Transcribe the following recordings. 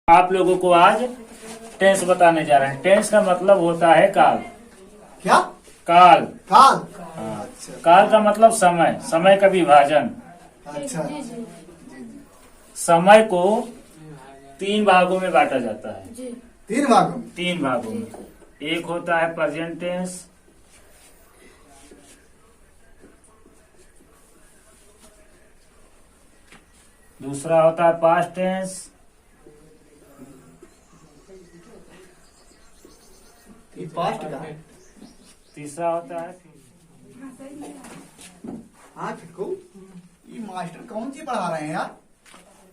आप लोगों को आज टेंस बताने जा रहे हैं। टेंस का मतलब होता है काल। क्या? काल। काल। हाँ। अच्छा काल का मतलब समय, समय का विभाजन। अच्छा। समय को 3 भागों में बांटा जाता है। 3 भागों में? 3 भागों में। एक होता है प्रेजेंट टेंस, दूसरा होता है पास्ट टेंस, ये पास्ट का है। तीसरा होता है हाँ फिर ये मास्टर कौन सी पढ़ा रहे हैं यार?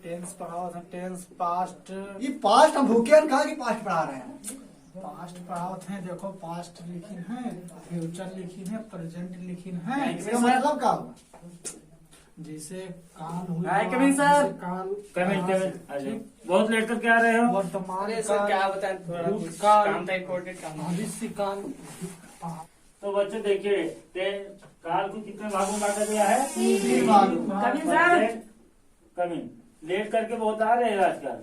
टेंस पढ़ाओ था। टेंस पास्ट ये पास्ट हम भूखे कहा कि पास्ट पढ़ा रहे हैं? पास्ट पढ़ाओ थे। देखो पास्ट लिखिन है, फ्यूचर लिखिन है, प्रेजेंट लिखिन है। इसका मतलब क्या होगा? जैसे काल हुआ, हाय कमिंग सर। जैसे काल कमिंग। बहुत लेट करके आ रहे हो। वर्तमान अरे सर क्या बताएं, थोड़ा कुछ काल, काम था, इम्पोर्टेंट काम था। भविष्य काल। तो बच्चों देखिए, काल को कितने भागों में बांटा गया है? 3 भागों में। Coming sir. कमिंग। लेट करके बहुत आ रहे हैं आजकल,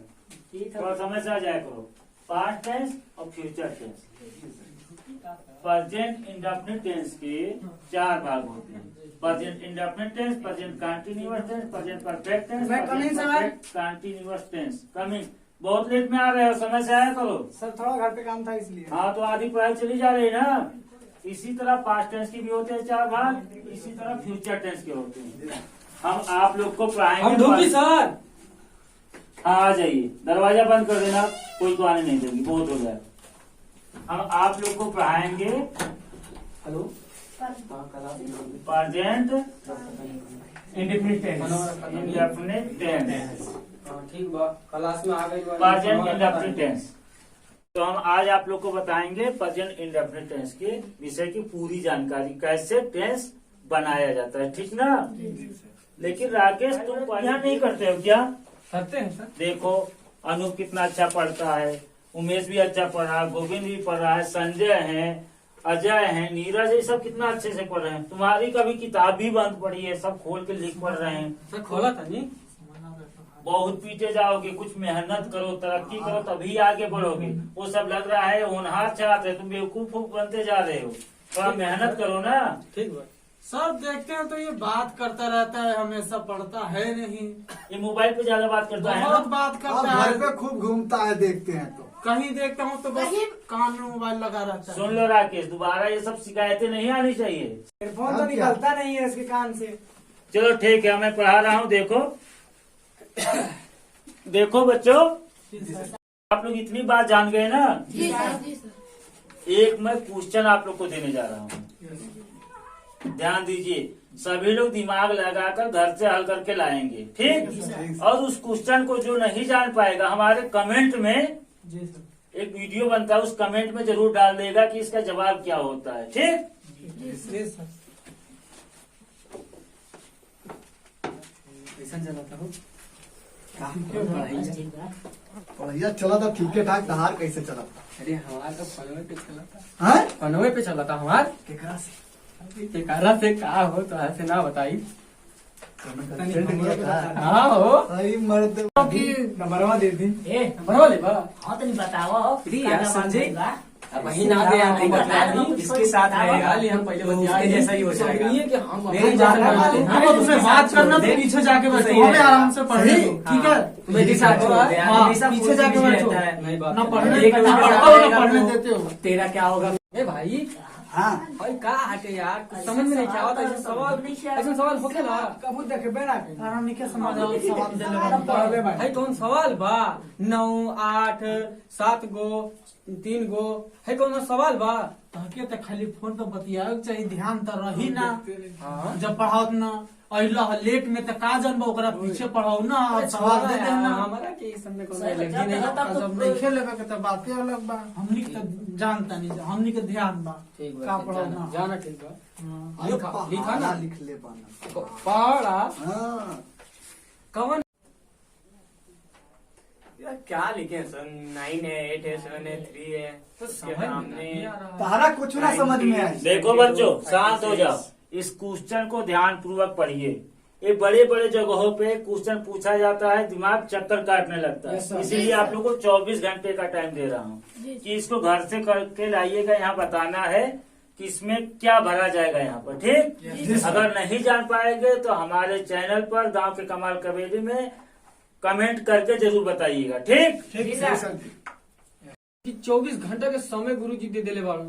थोड़ा समय से आ जाया करो। पास्ट टेंस और future tense. Present indefinite tense के 4 भाग होते हैं। Present indefinite tense, present continuous tense, present perfect tense, मैं coming, sir। Continuous tense. Coming. बहुत लेट में आ रहे हो, समय से आया करो। सर थोड़ा घर पे काम था इसलिए। हाँ तो आधी पढ़ाई चली जा रही है ना। इसी तरह पास्ट टेंस की भी होते हैं 4 भाग, इसी तरह फ्यूचर टेंस के होते हैं। हम आप लोग को पढ़ाएंगे। हम ढूंढी सर। हाँ आ जाइए, दरवाजा बंद कर देना, कोई तो आने नहीं देगी, बहुत हो गया। हम आप लोग को पढ़ाएंगे hello present indefinite tense. Indefinite tense, ठीक बा, क्लास में आ गई बा। Present indefinite tense. तो हम आज आप लोग को बताएंगे प्रेजेंट इंडेफिनिट टेंस के विषय की पूरी जानकारी, कैसे टेंस बनाया जाता है, ठीक ना। लेकिन राकेश तुम पढ़ना नहीं करते हो क्या? करते हैं सर। देखो अनूप कितना अच्छा पढ़ता है, उमेश भी अच्छा पढ़ रहा है, गोविंद भी पढ़ रहा है, संजय है, अजय है, नीरज, ये सब कितना अच्छे से पढ़ रहे हैं। तुम्हारी कभी किताब भी बंद पड़ी है, सब खोल के लिख पढ़ रहे हैं। सर खोला था नहीं। बहुत पीछे जाओगे, कुछ मेहनत करो, तरक्की करो, तभी आगे बढ़ोगे। वो सब लग रहा है होनहार चाहते हैं, तुम बेवकूफ बनते जा रहे हो। थोड़ा मेहनत करो ना। ठीक बा। सर देखते हैं तो ये बात करता रहता है, हमेशा पढ़ता है नहीं। ये मोबाइल पे ज्यादा बात करता है बहुत ना। बात अब करता घर है। पे खूब घूमता है, देखते हैं तो। कहीं देखता हूँ तो बस कान में मोबाइल लगा रहता है। सुन लो राकेश, दोबारा ये सब शिकायतें नहीं आनी चाहिए। एयरफोन तो अब क्या? निकलता नहीं है इसके कान से। चलो ठीक है, मैं पढ़ा रहा हूँ। देखो देखो बच्चों, आप लोग इतनी बात जान गए ना। एक मैं क्वेश्चन आप लोग को देने जा रहा हूँ, ध्यान दीजिए। सभी लोग दिमाग लगाकर घर से हल करके लाएंगे, ठीक। और उस क्वेश्चन को जो नहीं जान पाएगा, हमारे कमेंट में जी सर। एक वीडियो बनता है, उस कमेंट में जरूर डाल देगा कि इसका जवाब क्या होता है, ठीक। जी सर। कैसा चलाता हूँ? बढ़िया चला था, ठीक है ठाक। तहार कैसे चला था? अरे हमारा तो फनवे पे चला था। हाँ? फनवे पे चला था हमार। केकरा से? केकारा से कहा हो तो ऐसे ना बताई। कंटेंट नहीं था। हाँ हो सही मर्द। नंबरवा दे दी। बनवा ले बा। हाँ तो नहीं बताओ। फ्री यार संजय। अब वही इससे ना दे बताओ, आपको बतला दी। बताओ, इसके साथ बताओ। रहेगा लिए हम पहले बतिया उसके जैसा ही हो जाएगा। ये कि हम मेरी अपनी जान जान लगा दे। हाँ, हाँ, तुम्हें बात करना तो दे। पीछे जाके बैठो, सही हमें है। आराम से पढ़ने सही। दो, ठीक है। मेरे साथ छोड़ दे। हाँ, हमेशा पीछे फोन जाके बिजी बैठो। रहता है। नहीं बात ना है। पढ़ने एक बताओ, बार पढ़ो, ना आएगा पढ़ने तो देते हो। तेरा क्या होगा? ए भाई हाँ भाई का हटे यार, कुछ समझ में नहीं क्या होता ऐसा सवाल। ऐसा सवाल होखेला कबूत देखे बेना के आराम नहीं के समझ आओ, सवाल दे ले पढ़ले भाई। भाई कौन सवाल बा? 9 8 7 गो 3 गो है कौन सवाल बा? तहके तो खाली फोन पे बतियाओ के चाहिए, ध्यान तो रही ना। हाँ जब पढ़ाओ ना अइला लेट में तो का जनबा, ओकरा पीछे पढ़ाओ ना और सवाल दे देना। हमारा के इस समय कौन सही एलर्जी बच्चा नहीं। तब तो जब नहीं खेले के तो बातें अलग बा। हमनी के तो जानता नहीं, हमनी के ध्यान बा ठीक का बा पढ़ाओ जाना ना। जाना ठीक बा। हाँ। लिखा लिखा ना लिख ले पाना। पढ़ा हाँ कवन यार क्या लिखे सर? 9 है 8 है 7 है 3 है तो समझ सामने नहीं आ रहा। तारा कुछ ना समझ में आए। देखो बच्चों, शांत हो जाओ। इस क्वेश्चन को ध्यान पूर्वक पढ़िए। ये बड़े बड़े जगहों पे क्वेश्चन पूछा जाता है, दिमाग चक्कर काटने लगता Yes, sir. है। इसीलिए आप लोग को 24 घंटे का टाइम दे रहा हूँ कि इसको घर से करके लाइएगा। यहाँ बताना है कि इसमें क्या भरा जाएगा यहाँ पर, ठीक। Yes, sir. अगर नहीं जान पाएंगे तो हमारे चैनल पर गांव के कमाल कबीरी में कमेंट करके जरूर बताइएगा, ठीक। ठीक है सर जी। कि 24 घंटे के समय गुरु जी दे देले बाड़ू।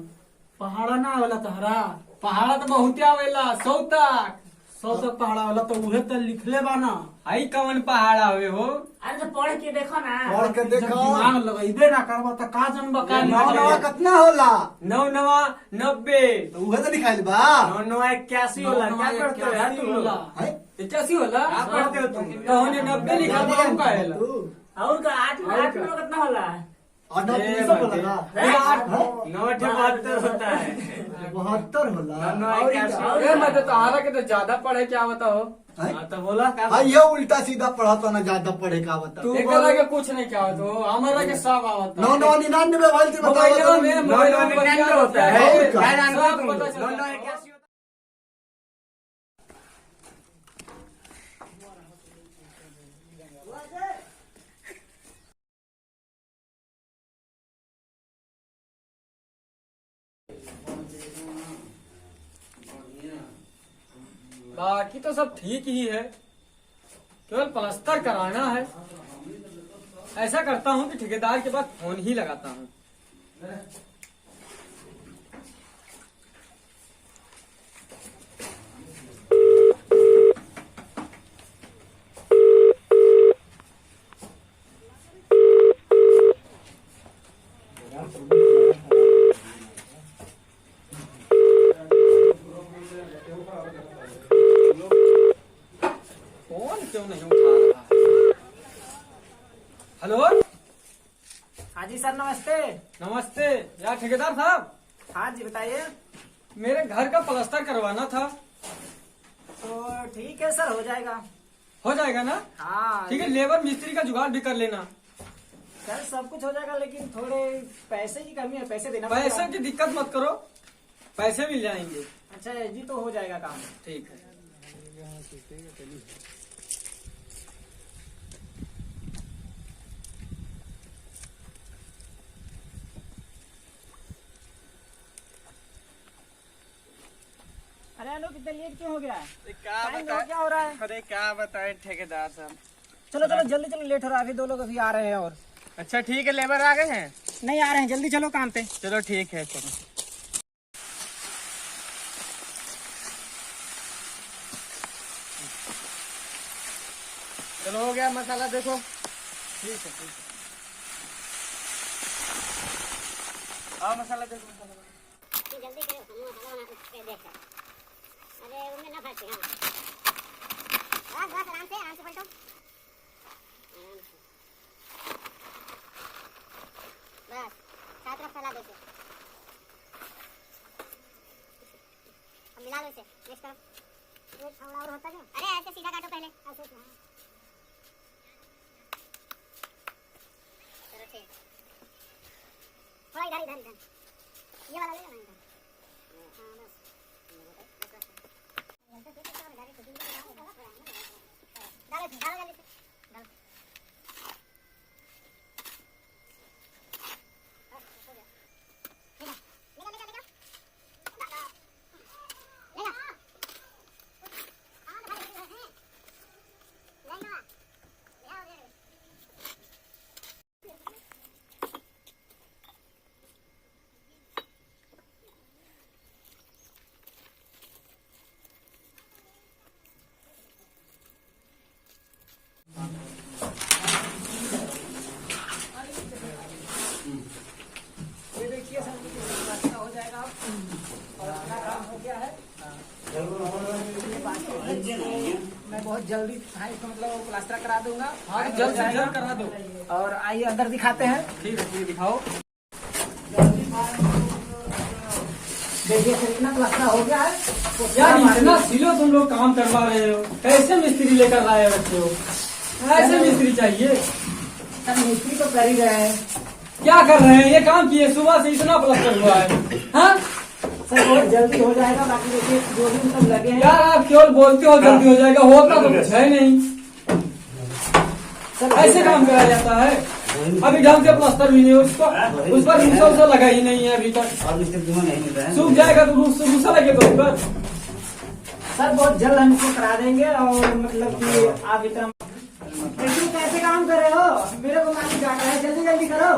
पहाड़ा ना आवेला तहरा, पहाड़ा तो बहुते आवेला 100 तक। 100 तक पहाड़ा वाला तो उहे तो लिखले बाना। आई कवन पहाड़ा हुए हो? अरे तो पढ़ के देखो ना। पढ़ के जब देखो। दिमाग लगैबे ना करबा त का जनबा का नौ नवा कितना होला? 9 नवा 90। तो उहे तो लिखाइल बा। 9 नवा 81 होला। क्या करते हो यार तुम लोग? हैं? 81 होला? क्या पढ़ते हो तुम? तो हमने 90 लिखा तो हम का हैला? और का 8 में कितना होला? और नौ ए, तीन सौ बोला ये 72 होता है। 72 होला। और ये मत तो हारा के तो ज्यादा पढ़े क्या बताओ? हैं? हाँ, तो बोला हाँ, ये उल्टा सीधा पढ़ा तो ना ज्यादा पढ़े का बता। तू बोला के कुछ नहीं क्या होता हो, हमारा के सब आवता 999 वाले से मोबाइल बताओ तो। में मोबाइल में बतिया होता है। और का? क्या जानते हो तुम? 981 बाकी तो सब ठीक ही है, केवल प्लास्टर कराना है। ऐसा करता हूँ कि ठेकेदार के पास फोन ही लगाता हूँ। फोन क्यों नहीं उठा रहा है? हेलो, हाँ जी सर, नमस्ते। नमस्ते यार ठेकेदार साहब, हाँ जी बताइए। मेरे घर का प्लास्टर करवाना था। तो ठीक है सर, हो जाएगा। हो जाएगा ना? हाँ ठीक है, लेबर मिस्त्री का जुगाड़ भी कर लेना। सर, सब कुछ हो जाएगा, लेकिन थोड़े पैसे की कमी है, पैसे देना पैसे पड़ेगा। की दिक्कत मत करो, पैसे मिल जाएंगे। अच्छा जी, तो हो जाएगा काम। ठीक है। अरे अनु, कितना लेट क्यों हो गया है? क्या टाइम देखो क्या हो रहा है। अरे क्या बताए ठेकेदार साहब। चलो चलो जल्दी चलो, लेट हो रहा है, अभी 2 लोग अभी आ रहे हैं। और अच्छा ठीक है, लेबर आ गए हैं? नहीं आ रहे हैं, जल्दी चलो काम पे। चलो ठीक है, चलो। चलो हो गया, मसाला देखो। ठीक है ठीक है। हाँ मसाला देखो, मसाला देखो। जल्दी करो, हम मसाला बना के देख रहे। अरे उनमें ना फंसे। हाँ बस आराम से पलटो। बस साथ तरफ फैला दो। अब मिला लो इसे। नेक्स्ट तरफ एक थोड़ा और होता है। अरे ऐसे सीधा काटो पहले, ऐसे। चलो ठीक, थोड़ा इधर इधर इधर ये वाला ले लेना इधर। हाँ बस डालो डालो जल्दी से डालो। ये देखिए सर, रास्ता हो जाएगा अब। और अपना काम हो गया है। मैं बहुत जल्दी इसको मतलब प्लास्टर करा दूंगा। हाँ जल्द से जल्द करा दो। और आइए अंदर दिखाते हैं। ठीक है, ठीक दिखाओ। देखिए सर, इतना प्लास्टर हो गया है। यार इतना सिलो तुम लोग काम करवा रहे हो, कैसे मिस्त्री लेकर आए बच्चे हो? ऐसे मिस्त्री चाहिए। सर मिस्त्री तो कर ही रहे हैं। क्या कर रहे हैं? ये काम किए सुबह से, इतना प्लास्टर हुआ है। हाँ सर बहुत जल्दी हो जाएगा, बाकी देखिए जो भी मतलब लगे हैं। यार आप केवल बोलते हो जल्दी हो जाएगा, होता तो कुछ है नहीं। सर ऐसे काम करा जाता है? अभी ढंग से प्लास्टर भी नहीं हो उस पर रूसा उसा लगा ही नहीं है अभी तक। और मिस्त्री तुम्हें नहीं मिल रहा है। सूख जाएगा तो रूसा लगेगा उस पर। सर बहुत जल्द हम इसको करा देंगे, और मतलब कि आप इतना देखिए कैसे काम कर रहे हो, मेरे को मालिक डांट रहा है, जल्दी जल्दी करो।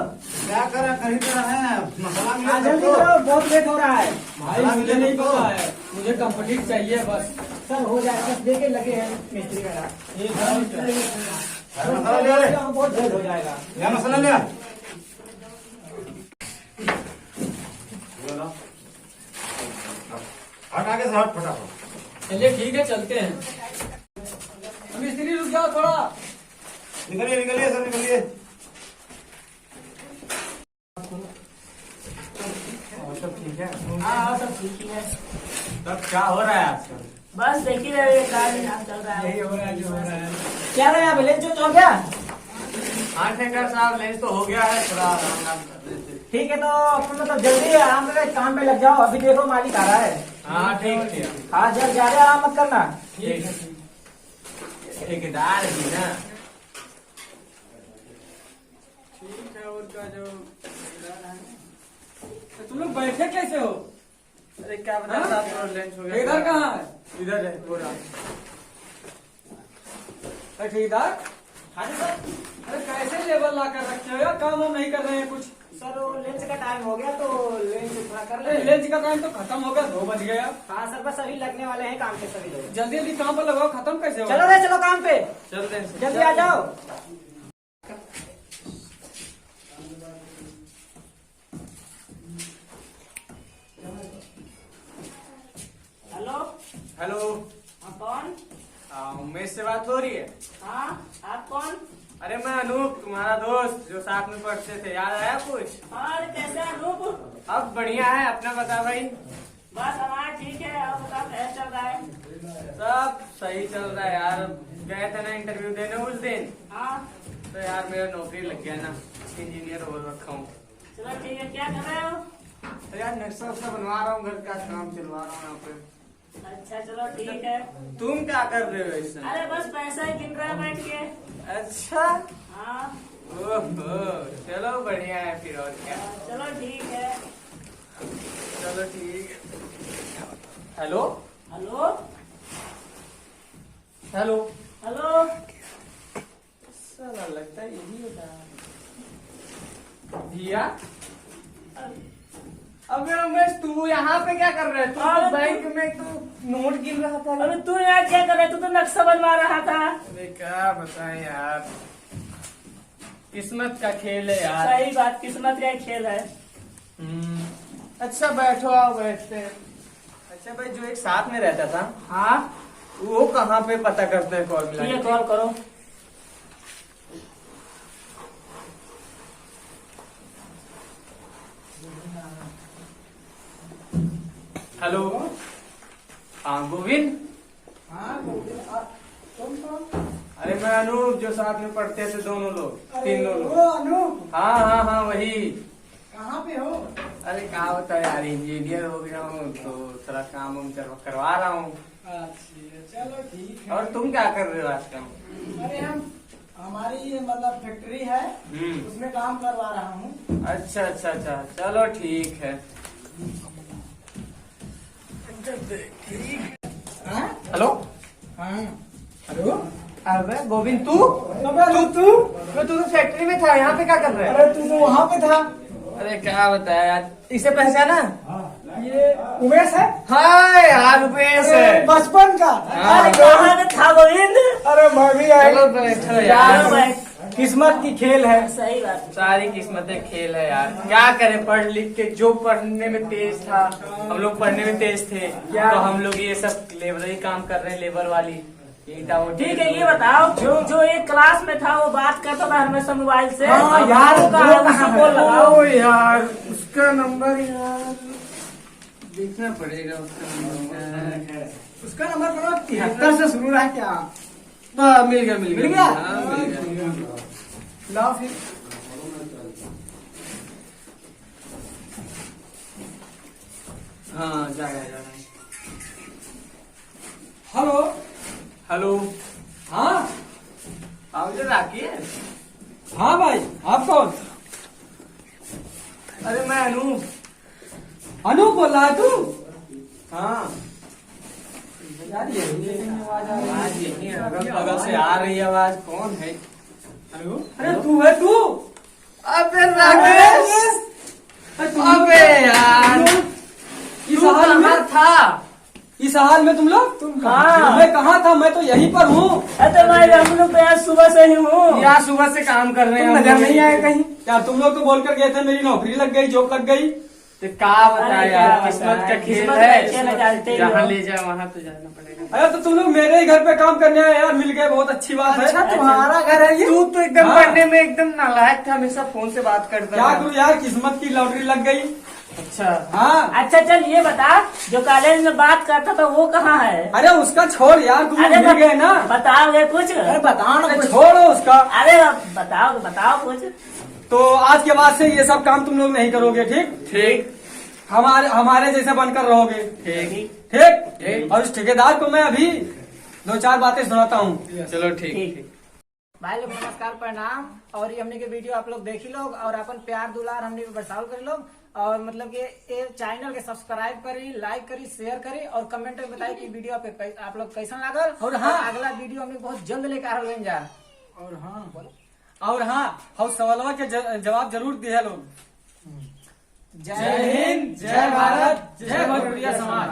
क्या करा कहीं तो है मसाला हाँ मिला जल्दी सबको। करो, बहुत लेट हो रहा है। भाई मुझे नहीं पता है, मुझे कंप्लीट चाहिए बस। सर हो जाएगा, बस देखे लगे हैं मिस्त्री का। मसाला ले आ बहुत जल्द हो जाएगा। ले मसाला ले आ। हट आगे से हट फटाफट। चलिए ठीक है चलते हैं। मिस्त्री रुक जाओ थोड़ा। निकलिए निकलिए सर निकलिए। और सब ठीक है? हाँ सब ठीक ही है। तब क्या हो रहा है आजकल? बस देखिए रहे काम चल रहा है। यही हो रहा है जो हो रहा है। क्या रहे आप लेंच हो गया? हाँ ठेकर साहब लेंस तो हो गया है, थोड़ा आराम कर लेते। ठीक है तो अपन मतलब जल्दी आराम से काम पे लग जाओ, अभी देखो मालिक आ रहा है। हाँ ठीक है। हाँ जब ज्यादा आराम मत करना। ठीक है। ठेकेदार भी ना ठीक है। और का जो तो तुम लोग बैठे कैसे हो? अरे क्या हाँ? बता लेंच हो ठेकेदार कहाँ है? इधर है पूरा। ठेकेदार हाँ जी सर। अरे कैसे लेबर ला कर रखे हो यार, काम हम नहीं कर रहे हैं कुछ। सर वो लेंच का टाइम हो गया तो लेंच थोड़ा कर अरे ले। लेंच का टाइम तो खत्म हो गया, 2 बज गया। हाँ सर बस अभी लगने वाले हैं काम पे सभी लोग। जल्दी जल्दी काम पर लगाओ, खत्म कैसे हो? चलो रे चलो काम पे, चलते हैं। जल्दी आ जाओ। हेलो हेलो कौन? उमेश से बात हो रही है? हाँ आप कौन? अरे मैं अनूप, तुम्हारा दोस्त जो साथ में पढ़ते थे, याद आया कुछ? हाँ अरे कैसे अनूप? अब बढ़िया है, अपना बता भाई। बस हमारा ठीक है, अब बताओ कैसे चल रहा है? सब सही चल रहा है यार। गए थे ना इंटरव्यू देने उस दिन, हाँ तो यार मेरा नौकरी लग गया ना, इंजीनियर हो रखा हूँ। चलो ठीक है, क्या कर रहे हो? तो यार नक्शा वक्शा बनवा रहा हूँ, घर का काम चलवा रहा हूँ यहाँ पे। अच्छा चलो ठीक है। तुम क्या कर रहे हो इस समय? अरे बस पैसा ही गिन रहा है बैठ के। अच्छा हाँ ओहो, चलो बढ़िया है फिर, और क्या। चलो ठीक है। चलो ठीक है। Hello hello hello. हेलो साला लगता है यही होता है। भैया अबे उमेश, तू यहाँ पे क्या कर रहा है? तू अरे तो बैंक में तू नोट गिन रहा था। अरे तू यार क्या कर रहा है? तू तो नक्शा बनवा रहा था। अरे क्या बताएं यार, किस्मत का खेल है यार। सही बात, किस्मत का ही खेल है। अच्छा बैठो, आओ बैठते हैं। अच्छा भाई, जो एक साथ में रहता था, हाँ वो कहाँ पे पता करते हैं कॉल मिला? ठीक है कॉल करो। हेलो हाँ गोविंद। हाँ तुम कौन? अरे मैं अनूप, जो साथ में पढ़ते थे दोनों लोग, तीनों लोग। वो अनूप, हाँ हाँ हाँ वही। कहाँ पे हो? अरे क्या होता है यार, इंजीनियर हो गया हूँ तो थोड़ा काम वाम करवा रहा हूँ। अच्छा चलो ठीक है। और तुम क्या कर रहे हो आजकल? अरे हमारी ये मतलब फैक्ट्री है, उसमें काम करवा रहा हूँ। अच्छा अच्छा अच्छा, चलो ठीक है। हाँ? हेलो हाँ हेलो। अबे गोविंद, तू अबे तू तो फैक्ट्री में था, यहाँ पे क्या कर रहा है? अरे तू तो वहाँ पे था। अरे क्या बताया यार, इसे पहचाना? ये उमेश है? हाँ यार उमेश है। बचपन का। हाँ। अरे कहाँ पे था गोविंद? अरे मैं भी चलो बैठो यार। बैठ। किस्मत की खेल है। सही बात। सारी किस्मतें खेल है यार, क्या करें। पढ़ लिख के जो पढ़ने में तेज था, हम लोग पढ़ने में तेज थे, तो हम लोग ये सब लेबररी काम कर रहे हैं, लेबर वाली ईटा उठी। ठीक है ये बताओ, जो एक क्लास में था वो बात करता था हमेशा मोबाइल से। हाँ, यार, वो कहाँ है? उसको बोल लगाओ। ओ यार उसका नंबर यार देखना पड़ेगा, उसका नंबर। उसका नंबर बड़ा 73 से शुरू रहा क्या? मिल गया मिल मिल गया गया? हाँ, मिल गया। लाओ फिर। हाँ जा रहा है। हेलो। हेलो। हाँ आप इधर राखी है? हाँ भाई, आप कौन? अरे मैं अनूप। अनूप बोल रहा है तू? हाँ यार ये आवाज आ रही है। आवाज यही है, अगल बगल से आ रही है आवाज। कौन है? अरे तू है तू? अबे राकेश, अबे यार इस हाल में था। इस हाल में तुम लोग? तुम हाँ। मैं कहाँ था? मैं तो यहीं पर हूँ। अरे भाई हम लोग तो यार सुबह से ही हूँ। यार सुबह से काम कर रहे हैं, नजर नहीं आए कहीं। यार तुम लोग तो बोल कर गए थे मेरी नौकरी लग गई, जॉब लग गई। तो क्या बता अरे यार, क्या किस्मत बताएं, का खेल किस्मत है। का खेल है, जानते ही जहाँ हो। ले जाए वहाँ तो जाना पड़ेगा। अरे तो तुम लोग मेरे ही घर पे काम करने आए यार, मिल गए, बहुत अच्छी बात है। अच्छा तुम्हारा घर है ये? तू तो एकदम हाँ। पढ़ने में एकदम नालायक था, हमेशा फोन से बात करता क्या था। करूँ यार, किस्मत की लॉटरी लग गई। अच्छा हाँ। अच्छा चल ये बता, जो कॉलेज में बात करता था वो कहाँ है? अरे उसका छोड़ यार, तुम लोग अरे मिल गए ना। बताओगे कुछ? अरे बताओ ना कुछ। छोड़ो उसका। अरे बताओ कुछ। तो आज के बाद से ये सब काम तुम लोग नहीं करोगे, ठीक? ठीक हमारे जैसे बनकर रहोगे। ठीक ठीक। और इस ठेकेदार को मैं अभी 2-4 बातें सुनाता हूँ। चलो ठीक। ठीक। भाई लोग नमस्कार, प्रणाम। और ये हमने के वीडियो आप लोग देखी लोग, और अपन प्यार दुलार हमने बरसाव करी लोग, और मतलब कि ये चैनल के सब्सक्राइब करी, लाइक करी, शेयर करी, और कमेंट में बताई कि वीडियो आप लोग कैसा लागल। और हाँ, अगला वीडियो हमने बहुत जल्द लेकर आ रहे हैं। और हाँ हम सवालों के जवाब जरूर दिए लोग। जय हिंद, जय भारत, जय भोजपुरिया समाज।